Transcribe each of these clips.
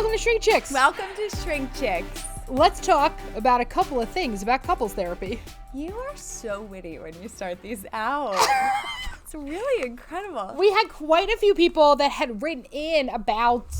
welcome to ShrinkChicks. Welcome to ShrinkChicks. Let's talk about a couple of things about couples therapy. You are so witty when you start these out. It's really incredible. We had quite a few people that had written in about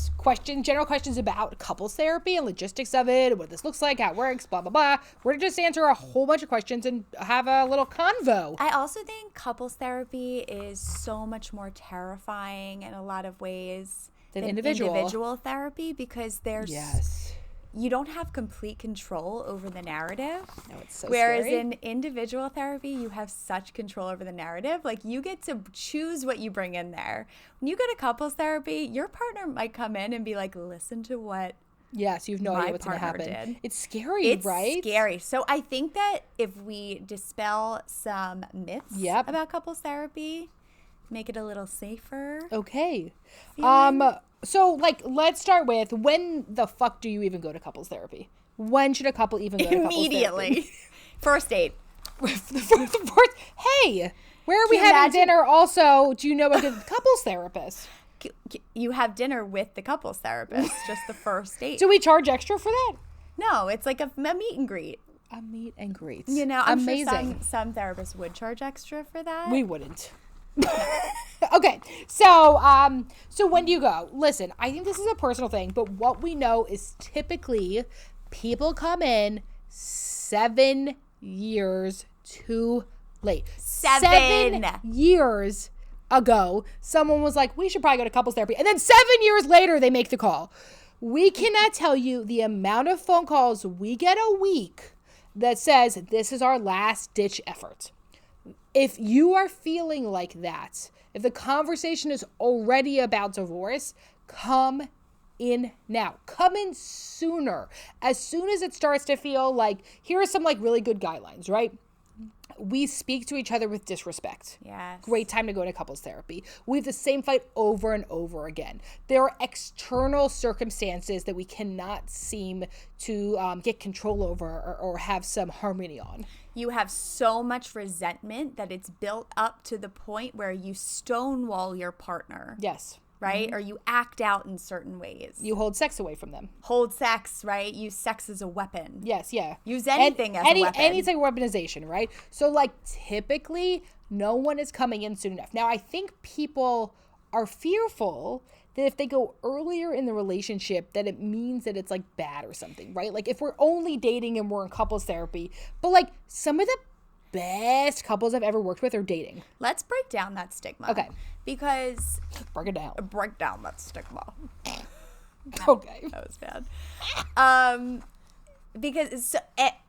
general questions about couples therapy and logistics of it, what this looks like, how it works, blah, blah, blah. We're going to just answer a whole bunch of questions and have a little convo. I also think couples therapy is so much more terrifying in a lot of ways than individual therapy, because there's... Yes. You don't have complete control over the narrative. No, it's so Whereas scary. in individual therapy, you have such control over the narrative. Like, you get to choose what you bring in there. When you go to couples therapy, your partner might come in and be like, listen to what Yes, you have no idea what's going to happen. It's scary, right? It's scary. So I think that if we dispel some myths about couples therapy, make it a little safer. Okay. So, let's start with, when the fuck do you even go to couples therapy? When should a couple even go to couples therapy? Immediately. First date. Hey, where are we having dinner? Also, do you know a good couples therapist? You have dinner with the couples therapist, just the first date. Do we charge extra for that? No, it's like a meet and greet. A meet and greet. You know, I'm amazing. Sure some therapists would charge extra for that. We wouldn't. Okay, so when do you go? Listen, I think this is a personal thing, but what we know is typically people come in 7 years too late. 7 years ago, someone was like, we should probably go to couples therapy. And then 7 years later, they make the call. We cannot tell you the amount of phone calls we get a week that says this is our last ditch effort. If you are feeling like that, if the conversation is already about divorce, come in now. Come in sooner. As soon as it starts to feel like, here are some really good guidelines, right? We speak to each other with disrespect. Yes. Great time to go to couples therapy. We have the same fight over and over again. There are external circumstances that we cannot seem to get control over or have some harmony on. You have so much resentment that it's built up to the point where you stonewall your partner. Yes. Right? Mm-hmm. Or you act out in certain ways. You hold sex away from them. Hold sex, right? Use sex as a weapon. Yes, yeah. Use anything as a weapon. Any type of weaponization, right? So, typically, no one is coming in soon enough. Now, I think people are fearful that if they go earlier in the relationship, that it means that it's, bad or something, right? If we're only dating and we're in couples therapy, but, some of the best couples I've ever worked with are dating. Let's break down that stigma. Okay. Because... Break it down. Break down that stigma. Okay. That was bad. Because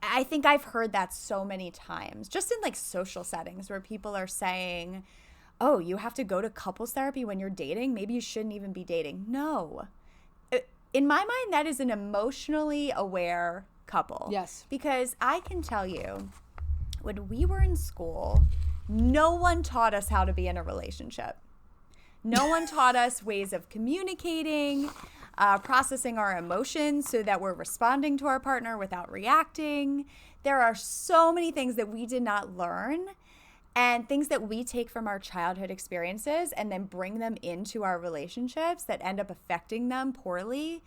I think I've heard that so many times, just in social settings where people are saying, oh, you have to go to couples therapy when you're dating? Maybe you shouldn't even be dating. No. In my mind, that is an emotionally aware couple. Yes. Because I can tell you, when we were in school, no one taught us how to be in a relationship. No one taught us ways of communicating, processing our emotions so that we're responding to our partner without reacting. There are so many things that we did not learn, and things that we take from our childhood experiences and then bring them into our relationships that end up affecting them poorly.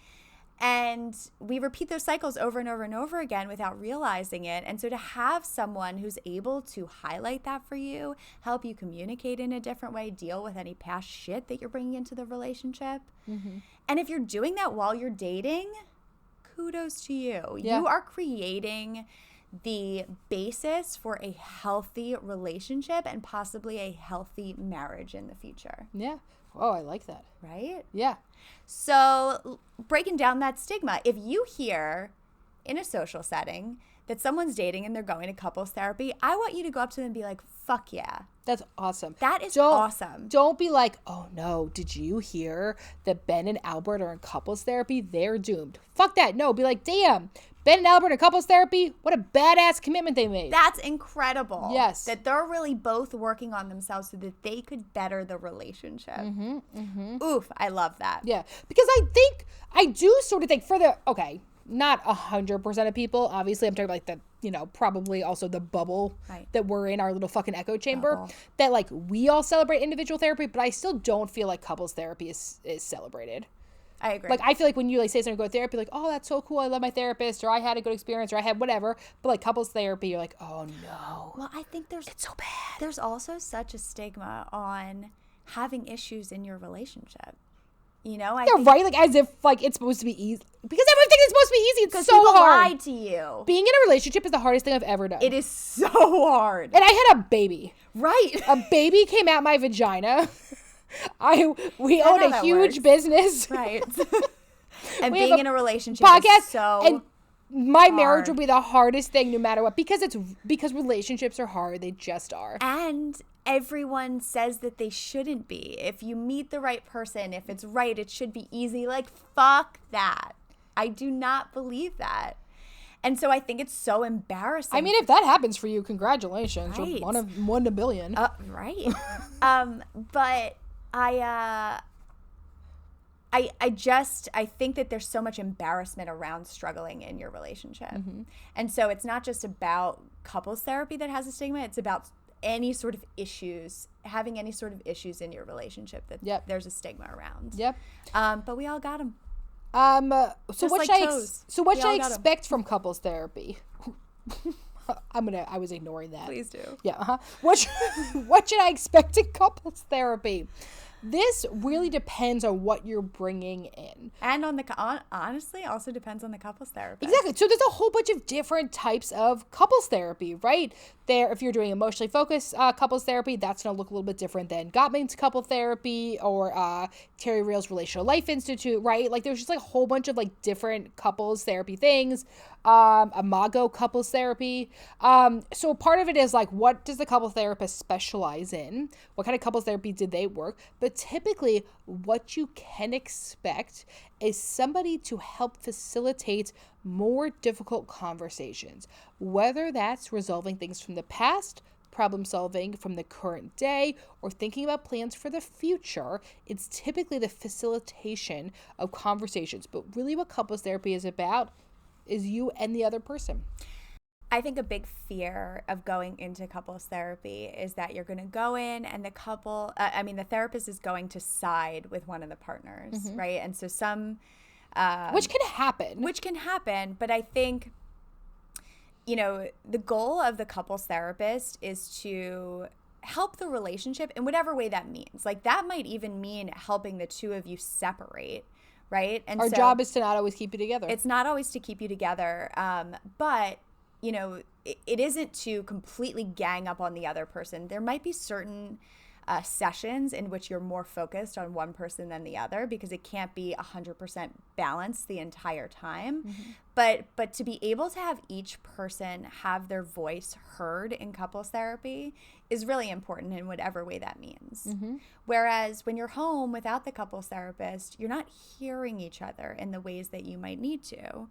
And we repeat those cycles over and over and over again without realizing it. And so to have someone who's able to highlight that for you, help you communicate in a different way, deal with any past shit that you're bringing into the relationship. Mm-hmm. And if you're doing that while you're dating, kudos to you. Yeah. You are creating the basis for a healthy relationship and possibly a healthy marriage in the future. Yeah. Oh, I like that. Right? Yeah. So breaking down that stigma, if you hear in a social setting that someone's dating and they're going to couples therapy, I want you to go up to them and be like, fuck yeah. That's awesome. That is awesome. Don't be like, oh no, did you hear that Ben and Albert are in couples therapy? They're doomed. Fuck that. No, be like, damn, Ben and Albert in couples therapy? What a badass commitment they made. That's incredible. Yes. That they're really both working on themselves so that they could better the relationship. Mm-hmm, mm-hmm. Oof, I love that. Yeah. Because I do sort of think not 100% of people. Obviously, I'm talking about probably also the bubble that we're in, our little fucking echo chamber, that we all celebrate individual therapy, but I still don't feel like couples therapy is celebrated. I agree. Like, I feel like when you like say something, go to therapy, like, oh, that's so cool, I love my therapist, or I had a good experience, or I had whatever. But like couples therapy, you're like, oh no. Well, I think It's so bad. there's also such a stigma on having issues in your relationship. You know, I Yeah, think right? Like, as if like it's supposed to be easy. Because everyone thinks it's supposed to be easy. It's so people hard. lie to you. Being in a relationship is the hardest thing I've ever done. It is so hard. And I had a baby. Right. A baby came out my vagina. We I own know a that huge works. business. Right. And We have being a in a relationship podcast, is so and my marriage hard. will be the hardest thing no matter what, because relationships are hard. They just are. And everyone says that they shouldn't be. If you meet the right person, if it's right, it should be easy. Like, fuck that. I do not believe that. And so I think it's so embarrassing. I mean, if that happens for you, congratulations. Right. You're one in a billion. Right. But I think that there's so much embarrassment around struggling in your relationship. Mm-hmm. And so it's not just about couples therapy that has a stigma. It's about any sort of issues, having any sort of issues in your relationship that there's a stigma around. Yep. But we all got them. So Just what like should toes. what We should I all got 'em. expect from couples therapy? I was ignoring that. Please do. Yeah. What should I expect in couples therapy? This really depends on what you're bringing in. And honestly, also depends on the couples therapist. Exactly. So there's a whole bunch of different types of couples therapy, right? If you're doing emotionally focused couples therapy, that's going to look a little bit different than Gottman's couple therapy or Terry Reel's Relational Life Institute, right? Like there's just like a whole bunch of like different couples therapy things. Imago couples therapy. So part of it is like, what does the couple therapist specialize in? What kind of couples therapy did they work? But typically what you can expect is somebody to help facilitate more difficult conversations, whether that's resolving things from the past, problem solving from the current day, or thinking about plans for the future. It's typically the facilitation of conversations. But really what couples therapy is about is you and the other person. I think a big fear of going into couples therapy is that you're going to go in and the therapist is going to side with one of the partners, Mm-hmm. right? And so Which can happen. But I think, the goal of the couples therapist is to help the relationship in whatever way that means. Like that might even mean helping the two of you separate, right? And Our job is to not always keep you together. It's not always to keep you together, but it isn't to completely gang up on the other person. There might be certain sessions in which you're more focused on one person than the other because it can't be 100% balanced the entire time. Mm-hmm. But to be able to have each person have their voice heard in couples therapy is really important in whatever way that means. Mm-hmm. Whereas when you're home without the couples therapist, you're not hearing each other in the ways that you might need to.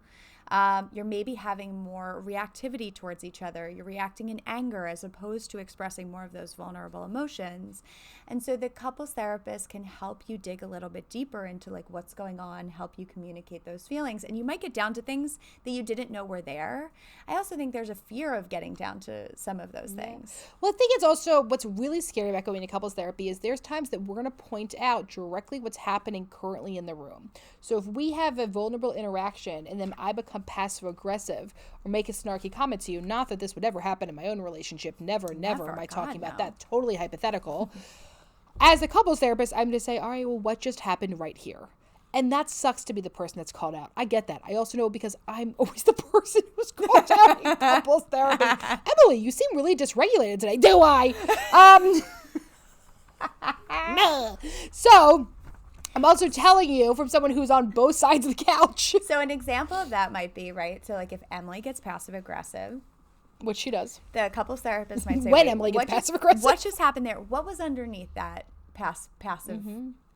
You're maybe having more reactivity towards each other. You're reacting in anger as opposed to expressing more of those vulnerable emotions. And so the couples therapist can help you dig a little bit deeper into like what's going on, help you communicate those feelings. And you might get down to things that you didn't know were there. I also think there's a fear of getting down to some of those things. Well, I think it's also what's really scary about going to couples therapy is there's times that we're going to point out directly what's happening currently in the room. So if we have a vulnerable interaction and then I become passive aggressive or make a snarky comment to you, not that this would ever happen in my own relationship, never am I talking about that, totally hypothetical. As a couples therapist, I'm going to say, all right, well, what just happened right here? And that sucks to be the person that's called out. I get that. I also know because I'm always the person who's called out in couples therapy. Emily, you seem really dysregulated today. Do I? No. So I'm also telling you from someone who's on both sides of the couch. So an example of that might be, right? So like if Emily gets passive aggressive, which she does. The couples therapist might say, when Emily gets passive aggressive. What just happened there? What was underneath that passive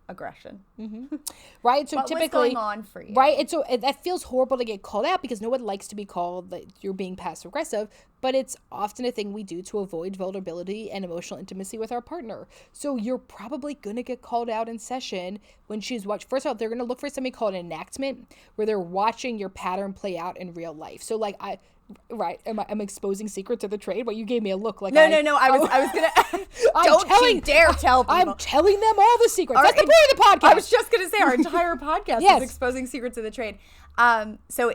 aggression? Mm-hmm. Right? So what typically, was going on for you? Right? And so that feels horrible to get called out because no one likes to be called that you're being passive aggressive, but it's often a thing we do to avoid vulnerability and emotional intimacy with our partner. So you're probably going to get called out in session when she's watched. First of all, they're going to look for something called an enactment where they're watching your pattern play out in real life. So like Right. I'm exposing secrets of the trade. Well, you gave me a look like No. I was gonna. Don't you dare tell people. I'm telling them all the secrets. That's the point of the podcast. I was just gonna say our entire podcast is exposing secrets of the trade. So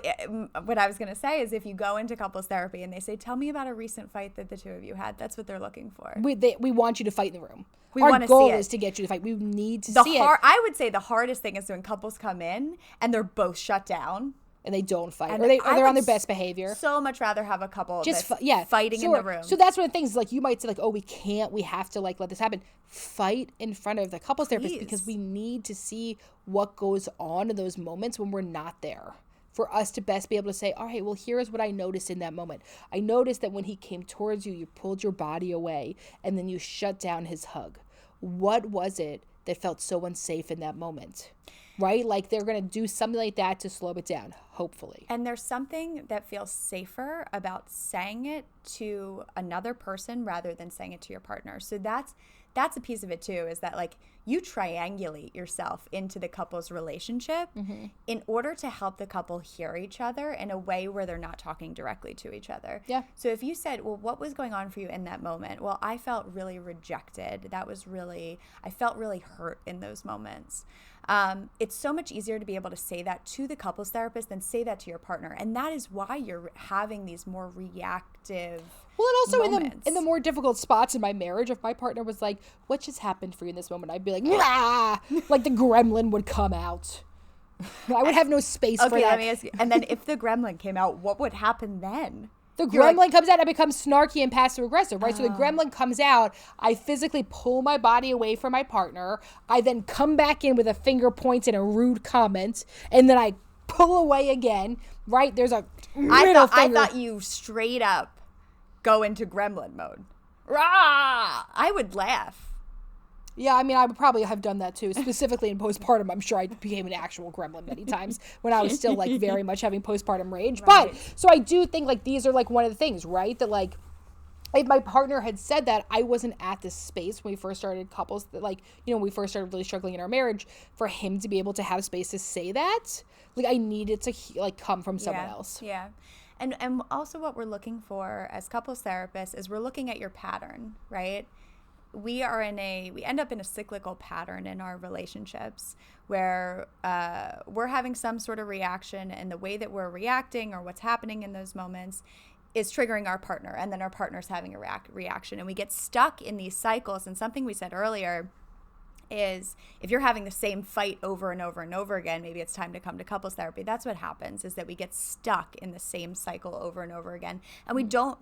what I was gonna say is, if you go into couples therapy and they say, "Tell me about a recent fight that the two of you had," that's what they're looking for. We want you to fight in the room. Our goal is to get you to fight. We need to see it. I would say the hardest thing is when couples come in and they're both shut down. And they don't fight, or they're on their best behavior. So much rather have a couple just fighting in the room. So that's one of the things. Like, you might say, like, "Oh, we can't. We have to let this happen." Fight in front of the couples therapist, because we need to see what goes on in those moments when we're not there, for us to best be able to say, "All right, well, here's what I noticed in that moment. I noticed that when he came towards you, you pulled your body away, and then you shut down his hug. What was it that felt so unsafe in that moment?" Right? Like, they're going to do something like that to slow it down, hopefully. And there's something that feels safer about saying it to another person rather than saying it to your partner. So that's a piece of it too, is that, like, you triangulate yourself into the couple's relationship in order to help the couple hear each other in a way where they're not talking directly to each other. Yeah. So if you said, "Well, what was going on for you in that moment?" "Well, I felt really rejected. I felt really hurt in those moments." It's so much easier to be able to say that to the couples therapist than say that to your partner. And that is why you're having these more reactive Well, and also moments. in the more difficult spots in my marriage, if my partner was like, "What just happened for you in this moment?" I'd be like, "Rah!" Like the gremlin would come out. I would have no space for that. Okay, let me ask you. And then if the gremlin came out, what would happen then? The gremlin comes out, I become snarky and passive aggressive, right? So the gremlin comes out, I physically pull my body away from my partner. I then come back in with a finger point and a rude comment, and then I pull away again, right? There's a I thought you straight up go into gremlin mode. Rah! I would laugh. Yeah, I mean, I would probably have done that too. Specifically in postpartum, I'm sure I became an actual gremlin many times when I was still, like, very much having postpartum rage. Right. But, so I do think, like, these are, like, one of the things, right? That, like, if my partner had said that, I wasn't at this space when we first started couples, that, like, when we first started really struggling in our marriage, for him to be able to have space to say that, like, I needed to, like, come from someone else. Yeah. And also what we're looking for as couples therapists is we're looking at your pattern, right? We end up in a cyclical pattern in our relationships where we're having some sort of reaction, and the way that we're reacting or what's happening in those moments is triggering our partner, and then our partner's having a reaction, and we get stuck in these cycles. And something we said earlier is, if you're having the same fight over and over and over again, maybe it's time to come to couples therapy. That's what happens, is that we get stuck in the same cycle over and over again. And we don't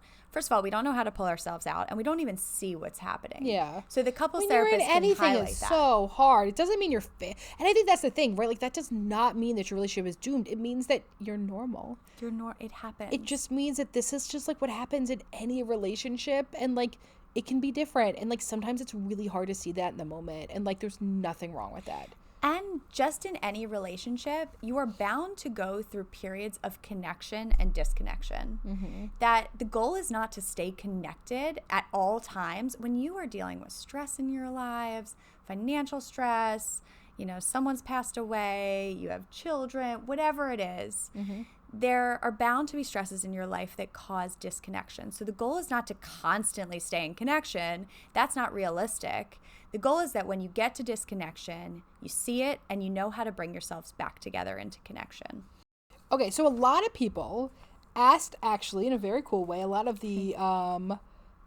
know how to pull ourselves out, and we don't even see what's happening. Yeah. So the couples therapist can highlight that. Anything is so hard. It doesn't mean you're fit. And I think that's the thing, right? Like, that does not mean that your relationship is doomed. It means that you're normal. It happens. It just means that this is just, like, what happens in any relationship, and, like, it can be different. And, like, sometimes it's really hard to see that in the moment. And, like, there's nothing wrong with that. And just in any relationship, you are bound to go through periods of connection and disconnection. That the goal is not to stay connected at all times. When you are dealing with stress in your lives, financial stress, someone's passed away, you have children, whatever it is, there are bound to be stresses in your life that cause disconnection. So the goal is not to constantly stay in connection. That's not realistic. The goal is that when you get to disconnection, you see it and you know how to bring yourselves back together into connection. Okay, so a lot of people asked, actually, in a very cool way, a lot of the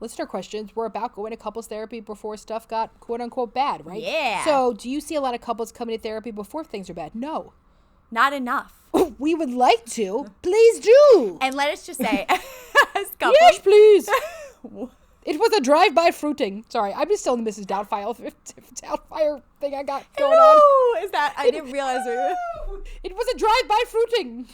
listener questions were about going to couples therapy before stuff got quote-unquote bad, right? Yeah. So do you see a lot of couples coming to therapy before things are bad? No. Not enough. We would like to. Please do. And let us just say, as couples, yes, please. It was a drive-by fruiting. Sorry, I'm just still in the Mrs. Doubtfire thing I got going on. Is that? I didn't realize it was a drive-by fruiting.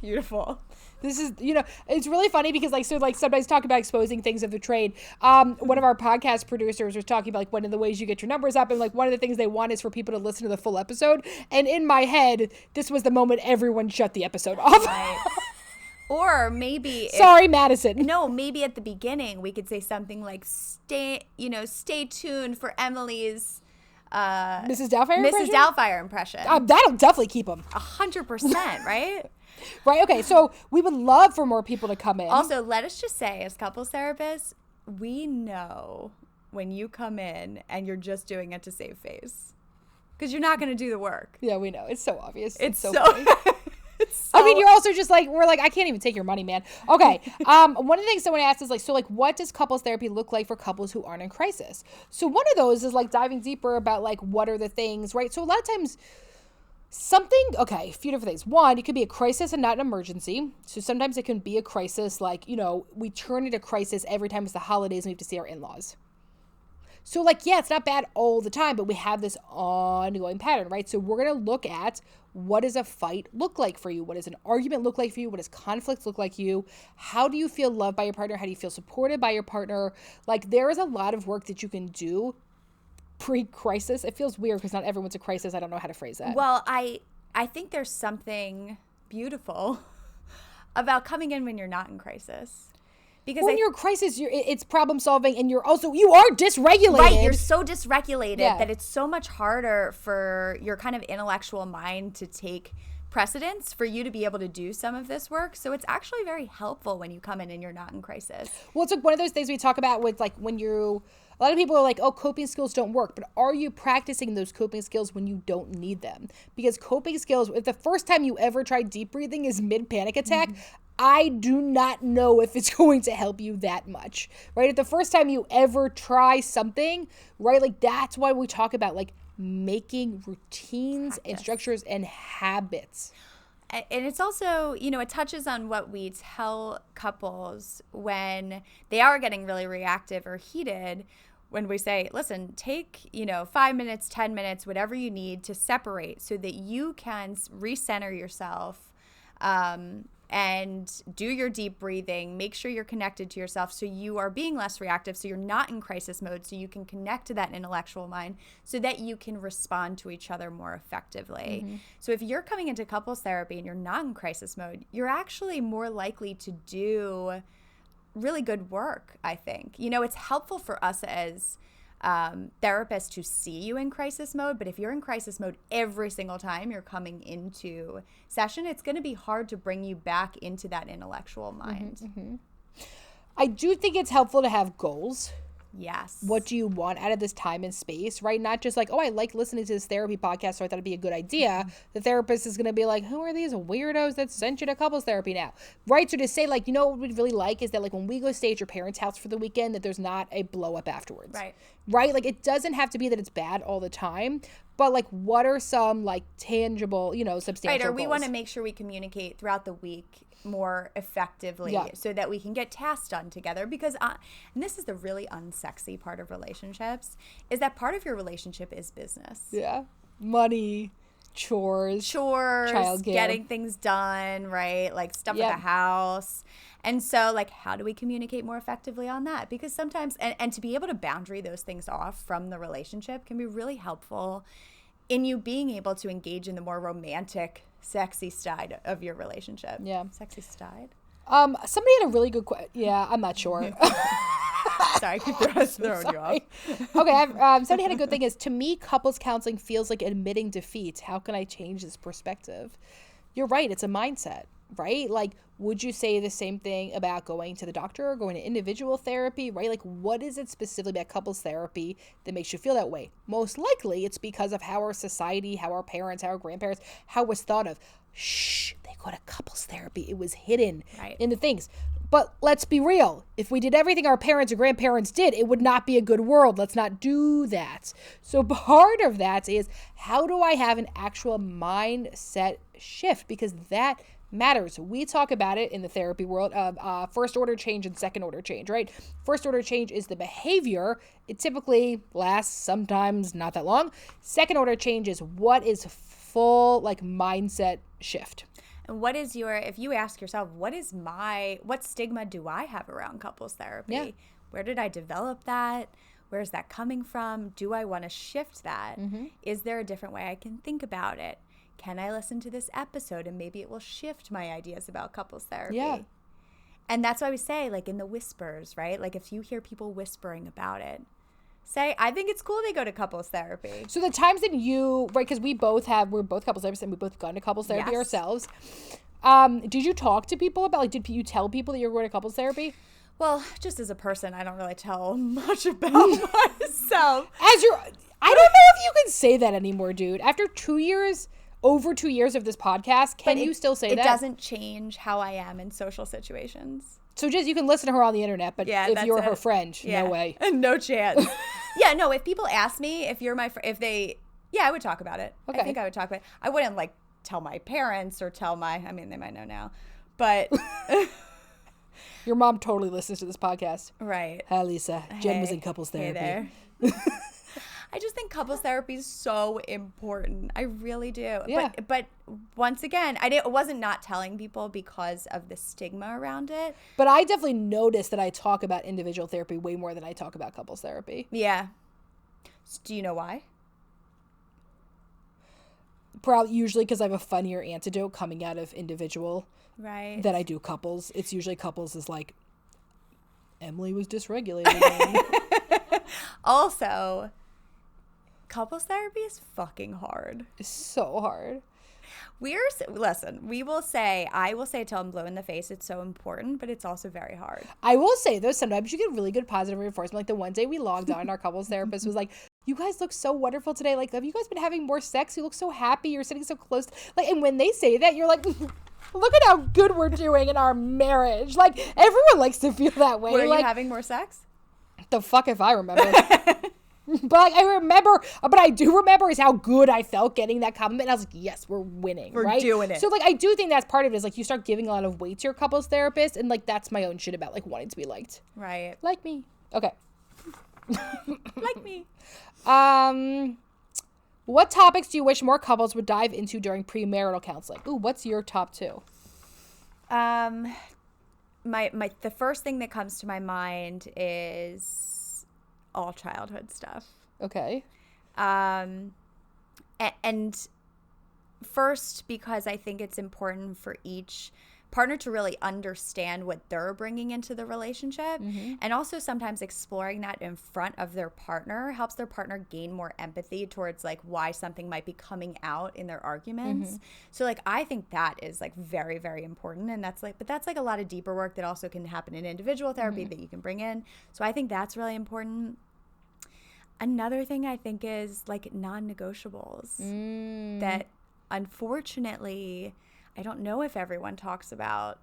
Beautiful. This is, it's really funny because, sometimes talk about exposing things of the trade. One of our podcast producers was talking about, one of the ways you get your numbers up, and, one of the things they want is for people to listen to the full episode. And in my head, this was the moment everyone shut the episode off. Right. Or maybe... Sorry, Madison. No, maybe at the beginning we could say something like, stay tuned for Emily's... Mrs. Doubtfire impression? Mrs. Doubtfire impression. That'll definitely keep them. 100%, right? Right? Okay, so we would love for more people to come in. Also, let us just say, as couples therapists, we know when you come in and you're just doing it to save face. Because you're not going to do the work. Yeah, we know. It's so obvious. It's so funny. So, I mean, you're also just like, we're like, I can't even take your money, man. Okay. One of the things someone asked is like, so like, what does couples therapy look like for couples who aren't in crisis? So one of those is like diving deeper about like, what are the things, right? So a lot of times a few different things. One, it could be a crisis and not an emergency. So sometimes it can be a crisis. Like, we turn it a crisis every time it's the holidays and we have to see our in-laws. So like, yeah, it's not bad all the time, but we have this ongoing pattern, right? So we're going to look at what does a fight look like for you? What does an argument look like for you? What does conflict look like for you? How do you feel loved by your partner? How do you feel supported by your partner? Like there is a lot of work that you can do pre-crisis. It feels weird because not everyone's a crisis. I don't know how to phrase that. Well, I think there's something beautiful about coming in when you're not in crisis. Because when you're in crisis, it's problem solving, and you are dysregulated. Right, you're so dysregulated that it's so much harder for your kind of intellectual mind to take precedence for you to be able to do some of this work. So it's actually very helpful when you come in and you're not in crisis. Well, it's like one of those things we talk about with like when a lot of people are like, oh, coping skills don't work. But are you practicing those coping skills when you don't need them? Because coping skills, if the first time you ever tried deep breathing is mid-panic attack, I do not know if it's going to help you that much, right? If the first time you ever try something, right, like that's why we talk about like making routines and structures and habits. And it's also, it touches on what we tell couples when they are getting really reactive or heated, when we say, listen, take, 5 minutes, 10 minutes, whatever you need to separate so that you can recenter yourself, and do your deep breathing, make sure you're connected to yourself so you are being less reactive, so you're not in crisis mode, so you can connect to that intellectual mind so that you can respond to each other more effectively. Mm-hmm. So if you're coming into couples therapy and you're not in crisis mode, you're actually more likely to do really good work, I think. It's helpful for us as therapists to see you in crisis mode, but if you're in crisis mode every single time you're coming into session, it's going to be hard to bring you back into that intellectual mind. Mm-hmm. I do think it's helpful to have goals. Yes. What do you want out of this time and space, right? Not just like, oh, I like listening to this therapy podcast, so I thought it'd be a good idea. The therapist is going to be like, who are these weirdos that sent you to couples therapy now? Right? So to say like, what we'd really like is that like when we go stay at your parents' house for the weekend, that there's not a blow up afterwards. Right? Like it doesn't have to be that it's bad all the time, but like what are some like tangible, substantial Or goals? we want to make sure we communicate throughout the week more effectively so that we can get tasks done together, because and this is the really unsexy part of relationships, is that part of your relationship is business. Money, chores, childcare, getting things done, right? Like stuff at the house. And so like, how do we communicate more effectively on that? Because sometimes, and to be able to boundary those things off from the relationship can be really helpful in you being able to engage in the more romantic, sexy side of your relationship. Sexy side? Somebody had a really good question. I'm not sure. Sorry, I keep throwing you off. Okay, somebody had a good thing is, to me, couples counseling feels like admitting defeat. How can I change this perspective? You're right. It's a mindset, right? Like, would you say the same thing about going to the doctor or going to individual therapy, right? Like, what is it specifically about couples therapy that makes you feel that way? Most likely it's because of how our society, how our parents, how our grandparents, how it was thought of. Shh, they go to couples therapy. It was hidden in the things. But let's be real. If we did everything our parents or grandparents did, it would not be a good world. Let's not do that. So part of that is, how do I have an actual mindset shift? Because that matters. We talk about it in the therapy world of first order change and second order change, right? First order change is the behavior. It typically lasts sometimes not that long. Second order change is what is full like mindset shift. And what is if you ask yourself, what stigma do I have around couples therapy? Yeah. Where did I develop that? Where's that coming from? Do I want to shift that? Mm-hmm. Is there a different way I can think about it? Can I listen to this episode and maybe it will shift my ideas about couples therapy? Yeah. And that's why we say, like, in the whispers, right? Like, if you hear people whispering about it, say, I think it's cool they go to couples therapy. So the times that we're both couples therapists and we both gone to couples therapy ourselves. Did you talk to people about, like, did you tell people that you were going to couples therapy? Well, just as a person, I don't really tell much about myself. I don't know if you can say that anymore, dude. After over 2 years of this podcast, can you still say that? It doesn't change how I am in social situations. So just, you can listen to her on the internet, but if you're her friend, no way. No chance. Yeah, no, if people ask me, if you're my friend, I would talk about it. Okay. I think I would talk about it. I wouldn't, like, tell my parents or I mean, they might know now, but... Your mom totally listens to this podcast. Right. Hi, Lisa. Jen was in couples therapy. Hey there. I just think couples therapy is so important. I really do. Yeah. But once again, it wasn't not telling people because of the stigma around it. But I definitely noticed that I talk about individual therapy way more than I talk about couples therapy. Yeah. So do you know why? Probably usually because I have a funnier antidote coming out of individual. Right. That I do couples. It's usually couples is like, Emily was dysregulated. Also, couples therapy is fucking hard. It's so hard. Listen, I will say till I'm blue in the face, it's so important, but it's also very hard. I will say, though, sometimes you get really good positive reinforcement. Like the one day we logged on, our couples therapist was like, you guys look so wonderful today. Like, have you guys been having more sex? You look so happy. You're sitting so close. Like, and when they say that, you're like, look at how good we're doing in our marriage. Like, everyone likes to feel that way. Were like, you having more sex? The fuck if I remember. But I do remember is how good I felt getting that compliment. And I was like, yes, we're winning, We're doing it. So, like, I do think that's part of it is, like, you start giving a lot of weight to your couples therapist. And, like, that's my own shit about, like, wanting to be liked. Right. Like me. Okay. Like me. What topics do you wish more couples would dive into during premarital counseling? Ooh, what's your top 2? The first thing that comes to my mind is all childhood stuff. Okay. And first, because I think it's important for each partner to really understand what they're bringing into the relationship. Mm-hmm. And also sometimes exploring that in front of their partner helps their partner gain more empathy towards, like, why something might be coming out in their arguments. Mm-hmm. So, like, I think that is, like, very, very important. And that's like a lot of deeper work that also can happen in individual therapy that you can bring in. So I think that's really important. Another thing I think is, like, non-negotiables that unfortunately I don't know if everyone talks about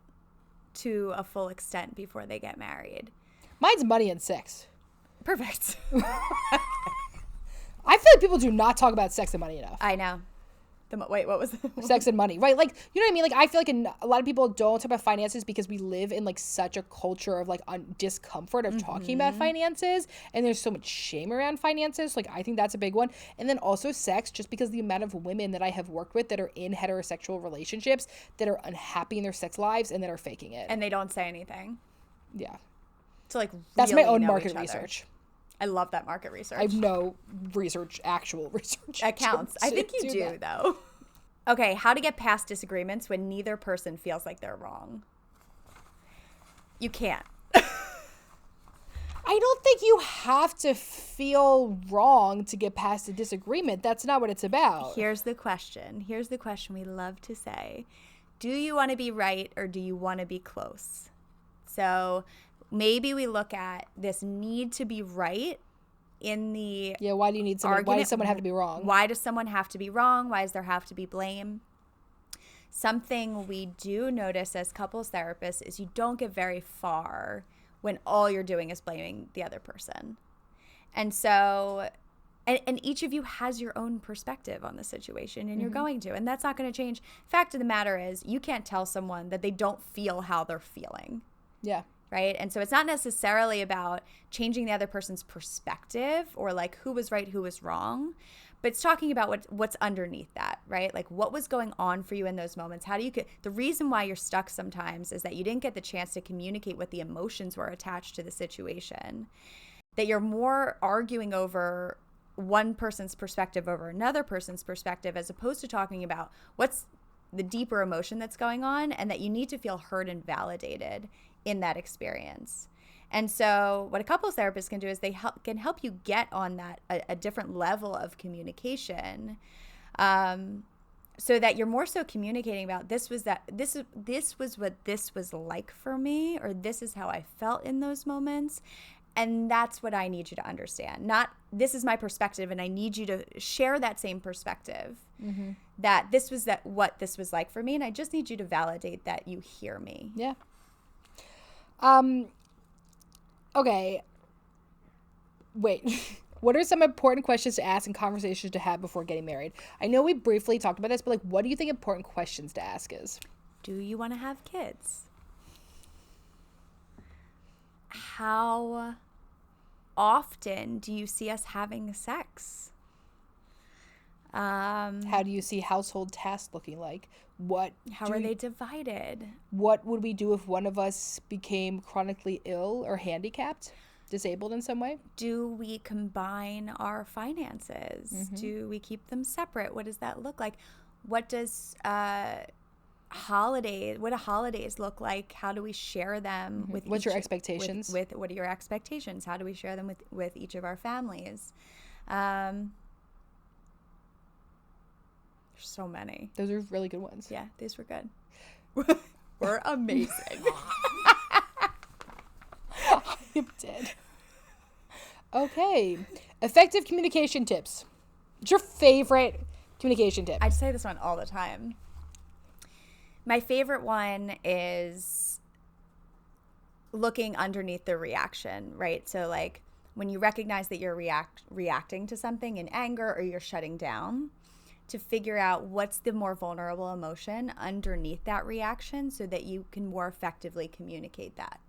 to a full extent before they get married. Mine's money and sex. Perfect. I feel like people do not talk about sex and money enough. I know. Wait, what was it? Sex and money, right? Like, you know what I mean? Like, I feel like a lot of people don't talk about finances because we live in, like, such a culture of, like, discomfort of talking about finances, and there's so much shame around finances. Like, I think that's a big one. And then also sex, just because the amount of women that I have worked with that are in heterosexual relationships that are unhappy in their sex lives and that are faking it. And they don't say anything. Yeah. So, like, that's my own market research. I love that market research. I have no actual research. It counts. I think you do, though. Okay, how to get past disagreements when neither person feels like they're wrong. You can't. I don't think you have to feel wrong to get past a disagreement. That's not what it's about. Here's the question we love to say. Do you want to be right or do you want to be close? So maybe we look at this need to be right in the why do you need someone? Why does someone have to be wrong? Why does someone have to be wrong? Why does there have to be blame? Something we do notice as couples therapists is you don't get very far when all you're doing is blaming the other person. And so, and each of you has your own perspective on the situation, and you're going to, and that's not going to change. Fact of the matter is, you can't tell someone that they don't feel how they're feeling. Yeah. Right? And so it's not necessarily about changing the other person's perspective or, like, who was right, who was wrong, but it's talking about what's underneath that, right? Like, what was going on for you in those moments? How do you the reason why you're stuck sometimes is that you didn't get the chance to communicate what the emotions were attached to the situation, that you're more arguing over one person's perspective over another person's perspective as opposed to talking about what's the deeper emotion that's going on, and that you need to feel heard and validated in that experience. And so what a couples therapist can do is they can help you get on that a different level of communication, so that you're more so communicating about this was what this was like for me, or this is how I felt in those moments. And that's what I need you to understand. Not this is my perspective and I need you to share that same perspective. Mm-hmm. That this was what this was like for me, and I just need you to validate that you hear me. Yeah. Okay. Wait. What are some important questions to ask and conversations to have before getting married? I know we briefly talked about this, but like, what do you think important questions to ask is? Do you want to have kids? How often do you see us having sex? How do you see household tasks looking like? How are they divided? What would we do if one of us became chronically ill or handicapped? Disabled in some way? Do we combine our finances? Mm-hmm. Do we keep them separate? What does that look like? What does holidays look like? How do we share them with what's your expectations? With what are your expectations? How do we share them with each of our families? There's so many. Those are really good ones. Yeah, these were good. We're amazing. I'm dead. Okay. Effective communication tips. What's your favorite communication tip? I say this one all the time. My favorite one is looking underneath the reaction, right? So like when you recognize that you're reacting to something in anger or you're shutting down, to figure out what's the more vulnerable emotion underneath that reaction so that you can more effectively communicate that.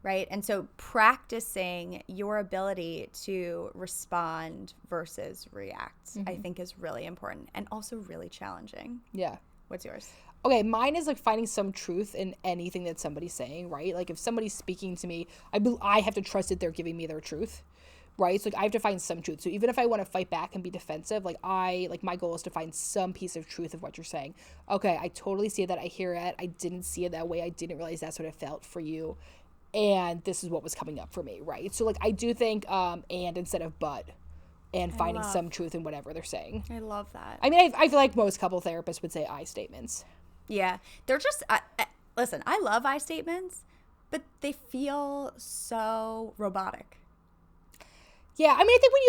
Right? And so practicing your ability to respond versus react, I think is really important and also really challenging. Yeah. What's yours? Okay, mine is like finding some truth in anything that somebody's saying, right? Like if somebody's speaking to me, I have to trust that they're giving me their truth, right? So like I have to find some truth. So even if I want to fight back and be defensive, my goal is to find some piece of truth of what you're saying. Okay, I totally see that. I hear it. I didn't see it that way. I didn't realize that's what it felt for you. And this is what was coming up for me, right? So, like, I do think and instead of but, and finding some truth in whatever they're saying. I love that. I mean, I feel like most couple therapists would say I statements. Yeah. They're just, listen, I love I statements, but they feel so robotic. Yeah, I mean, I think when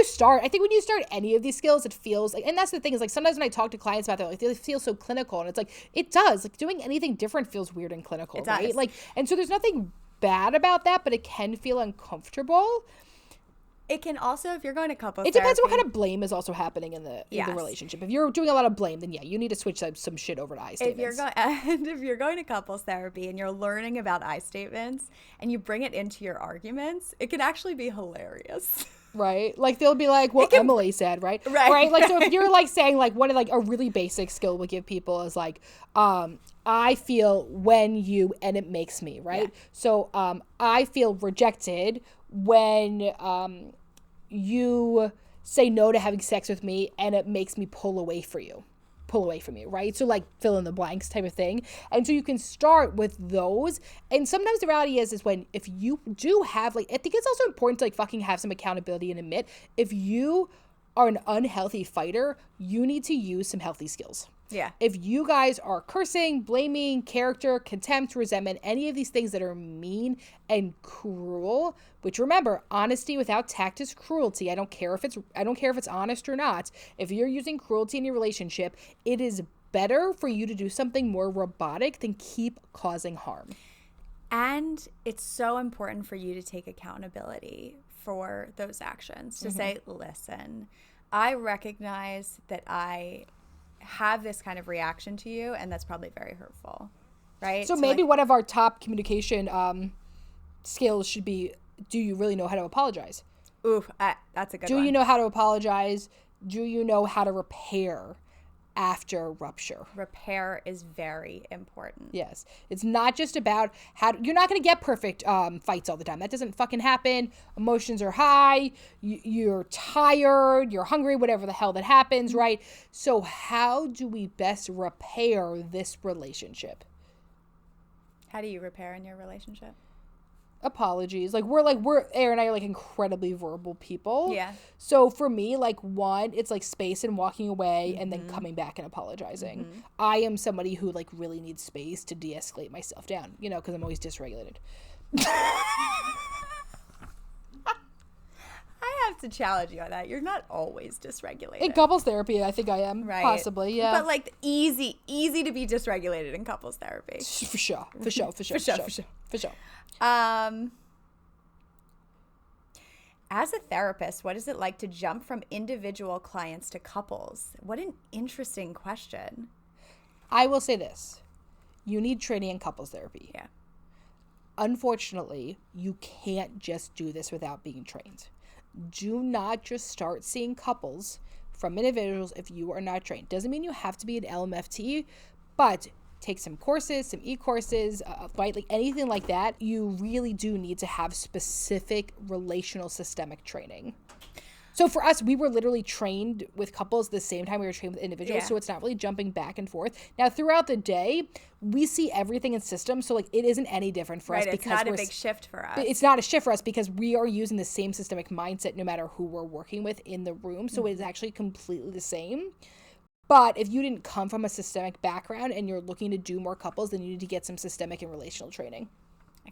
you start any of these skills, it feels like, and that's the thing is like sometimes when I talk to clients about that, like they feel so clinical, and it's like, it does. Like doing anything different feels weird and clinical, right? Like, and so there's nothing bad about that, but it can feel uncomfortable. It can also, if you're going to couples therapy, depends on what kind of blame is also happening in the relationship. If you're doing a lot of blame, then yeah, you need to switch some shit over to I statements. If you're going to couples therapy and you're learning about I statements and you bring it into your arguments, it can actually be hilarious. Right? Like they'll be like, well, Emily said, right? Right. Like, so if you're like saying like one of like a really basic skill we give people is like, I feel when you, and it makes me, right? Yeah. So, I feel rejected when, you say no to having sex with me and it makes me pull away from you, right? So like fill in the blanks type of thing. And so you can start with those. And sometimes the reality is when, if you do have like, I think it's also important to like fucking have some accountability and admit if you are an unhealthy fighter, you need to use some healthy skills. Yeah. If you guys are cursing, blaming, character, contempt, resentment, any of these things that are mean and cruel, which remember, honesty without tact is cruelty. I don't care if it's honest or not. If you're using cruelty in your relationship, it is better for you to do something more robotic than keep causing harm. And it's so important for you to take accountability for those actions, to say, listen, I recognize that I have this kind of reaction to you, and that's probably very hurtful, right? So maybe one of our top communication skills should be, do you really know how to apologize? Ooh, that's a good one. Do you know how to apologize? Do you know how to repair after rupture? Repair is very important. Yes. It's not just about you're not going to get perfect fights all the time. That doesn't fucking happen. Emotions are high. You're tired. You're hungry, whatever the hell that happens, right? So how do we best repair this relationship? How do you repair in your relationship? apologies. We're Aaron and I are like incredibly verbal people. Yeah. So for me, like one, it's like space and walking away and then coming back and apologizing. I am somebody who like really needs space to de-escalate myself down, you know, because I'm always dysregulated. I have to challenge you on that. You're not always dysregulated. In couples therapy, I think I am. Right. Possibly, yeah. But like easy to be dysregulated in couples therapy. For sure. As a therapist, what is it like to jump from individual clients to couples? What an interesting question. I will say this. You need training in couples therapy. Yeah. Unfortunately, you can't just do this without being trained. Do not just start seeing couples from individuals if you are not trained. Doesn't mean you have to be an LMFT, but take some courses, some e-courses, right? Like anything like that. You really do need to have specific relational systemic training. So for us, we were literally trained with couples the same time we were trained with individuals. Yeah. So it's not really jumping back and forth. Now, throughout the day, we see everything in systems. So like it isn't any different for us. Right, it's not a big shift for us. It's not a shift for us because we are using the same systemic mindset no matter who we're working with in the room. So it's actually completely the same. But if you didn't come from a systemic background and you're looking to do more couples, then you need to get some systemic and relational training.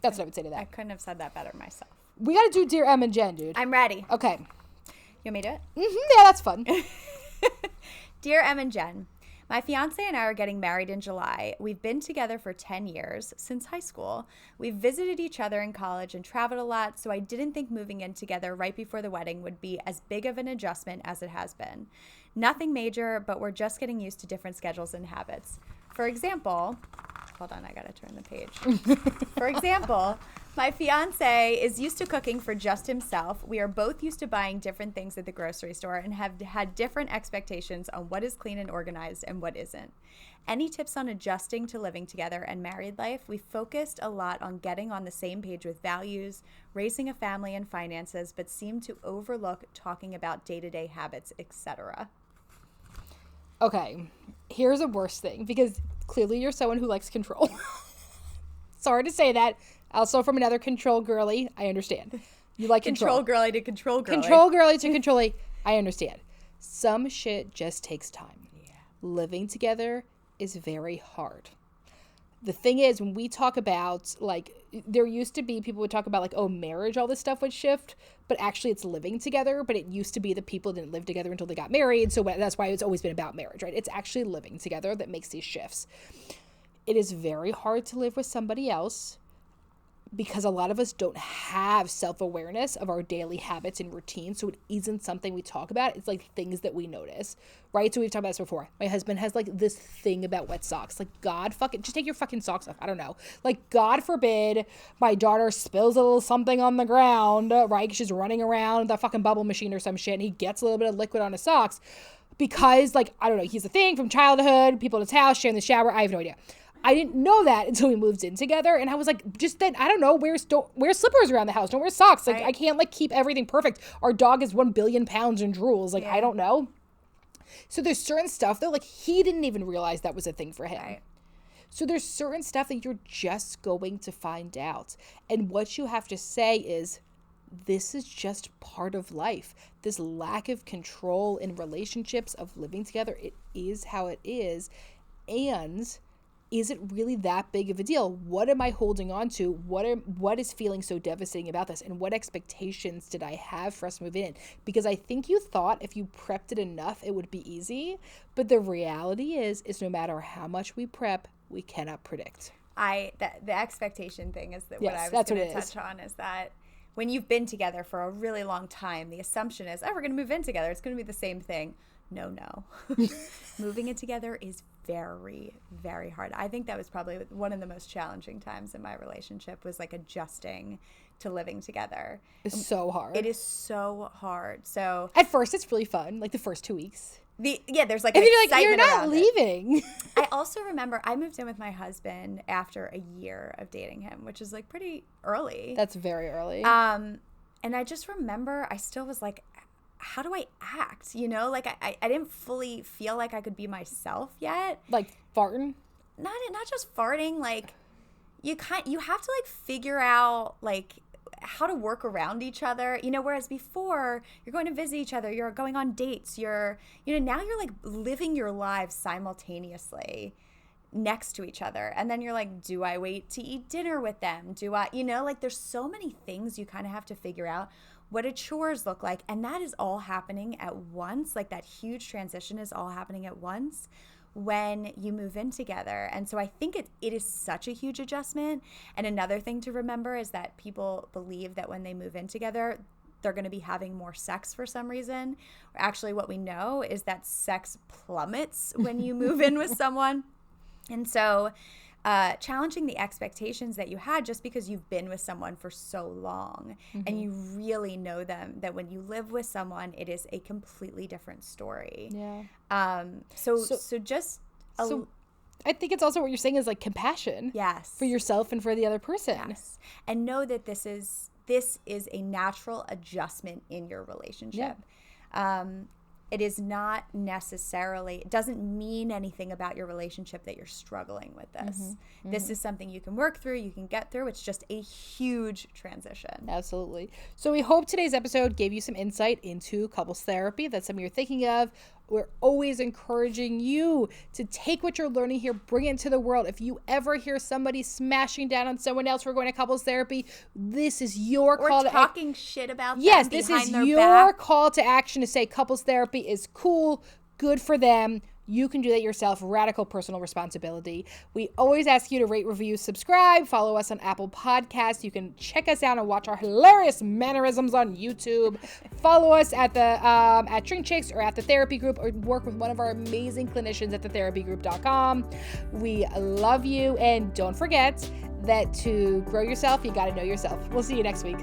That's what I would say to that. I couldn't have said that better myself. We got to do Dear Em and Jen, dude. I'm ready. Okay. You want me to do it? Yeah, that's fun. Dear Em and Jen, my fiance and I are getting married in July. We've been together for 10 years, since high school. We've visited each other in college and traveled a lot, so I didn't think moving in together right before the wedding would be as big of an adjustment as it has been. Nothing major, but we're just getting used to different schedules and habits. For example, hold on, I gotta turn the page. For example, my fiance is used to cooking for just himself. We are both used to buying different things at the grocery store and have had different expectations on what is clean and organized and what isn't. Any tips on adjusting to living together and married life? We focused a lot on getting on the same page with values, raising a family and finances, but seem to overlook talking about day-to-day habits, etc. Okay, here's a worse thing because clearly you're someone who likes control. Sorry to say that. Also from another control girly, I understand. You like control. Control girly to control girly. Control girly to control-y, I understand. Some shit just takes time. Yeah. Living together is very hard. The thing is, when we talk about, like, there used to be, people would talk about, like, oh, marriage, all this stuff would shift, but actually it's living together, but it used to be that people didn't live together until they got married, so that's why it's always been about marriage, right? It's actually living together that makes these shifts. It is very hard to live with somebody else because a lot of us don't have self-awareness of our daily habits and routines, so it isn't something we talk about. It's like things that we notice, right? So we've talked about this before. My husband has like this thing about wet socks. Like, God fucking, just take your fucking socks off. I don't know. Like, God forbid my daughter spills a little something on the ground, right? 'Cause she's running around the fucking bubble machine or some shit, and he gets a little bit of liquid on his socks because, like, I don't know, he's a thing from childhood, people in his house, sharing the shower. I have no idea. I didn't know that until we moved in together, and I was like, just then, I don't know, wear slippers around the house, don't wear socks. Like, right. I can't, like, keep everything perfect. Our dog is 1 billion pounds and drools. Like, yeah. I don't know. So there's certain stuff, though, like, he didn't even realize that was a thing for him. Right. So there's certain stuff that you're just going to find out. And what you have to say is, this is just part of life. This lack of control in relationships, of living together, it is how it is. And is it really that big of a deal? What am I holding on to? What is feeling so devastating about this? And what expectations did I have for us moving in? Because I think you thought if you prepped it enough, it would be easy. But the reality is no matter how much we prep, we cannot predict. The expectation thing is what I was going to touch on, is that when you've been together for a really long time, the assumption is, we're going to move in together. It's going to be the same thing. No. Moving in together is very, very hard. I think that was probably one of the most challenging times in my relationship, was like adjusting to living together. It's so hard. It is so hard. So at first it's really fun, like the first 2 weeks. There's like an excitement like, you're not around leaving. I also remember I moved in with my husband after a year of dating him, which is like pretty early. That's very early. And I just remember I still was like, how do I act? You know, like I didn't fully feel like I could be myself yet. Like farting? Not just farting. Like you have to like figure out like how to work around each other, whereas before you're going to visit each other, you're going on dates, now you're like living your lives simultaneously next to each other. And then you're like, do I wait to eat dinner with them? Do I, like there's so many things you kind of have to figure out. What do chores look like? And that is all happening at once. Like that huge transition is all happening at once when you move in together. And so I think it is such a huge adjustment. And another thing to remember is that people believe that when they move in together, they're going to be having more sex for some reason. Actually, what we know is that sex plummets when you move in with someone. And so challenging the expectations that you had just because you've been with someone for so long and you really know them, that when you live with someone, it is a completely different story. Yeah. So I think it's also what you're saying is like compassion. Yes. For yourself and for the other person. Yes. And know that this is a natural adjustment in your relationship. Yeah. It is not necessarily, it doesn't mean anything about your relationship that you're struggling with this. This is something you can work through, you can get through. It's just a huge transition. Absolutely. So we hope today's episode gave you some insight into couples therapy. If that's something you're thinking of. We're always encouraging you to take what you're learning here, bring it into the world. If you ever hear somebody smashing down on someone else for going to couples therapy, this is your call to talking shit about them yes, this is their your back. call to action to say couples therapy is cool, good for them. You can do that yourself. Radical personal responsibility. We always ask you to rate, review, subscribe. Follow us on Apple Podcasts. You can check us out and watch our hilarious mannerisms on YouTube. Follow us at the at ShrinkChicks or at the therapy group, or work with one of our amazing clinicians at thetherapygroup.com. We love you, and don't forget that to grow yourself, you got to know yourself. We'll see you next week.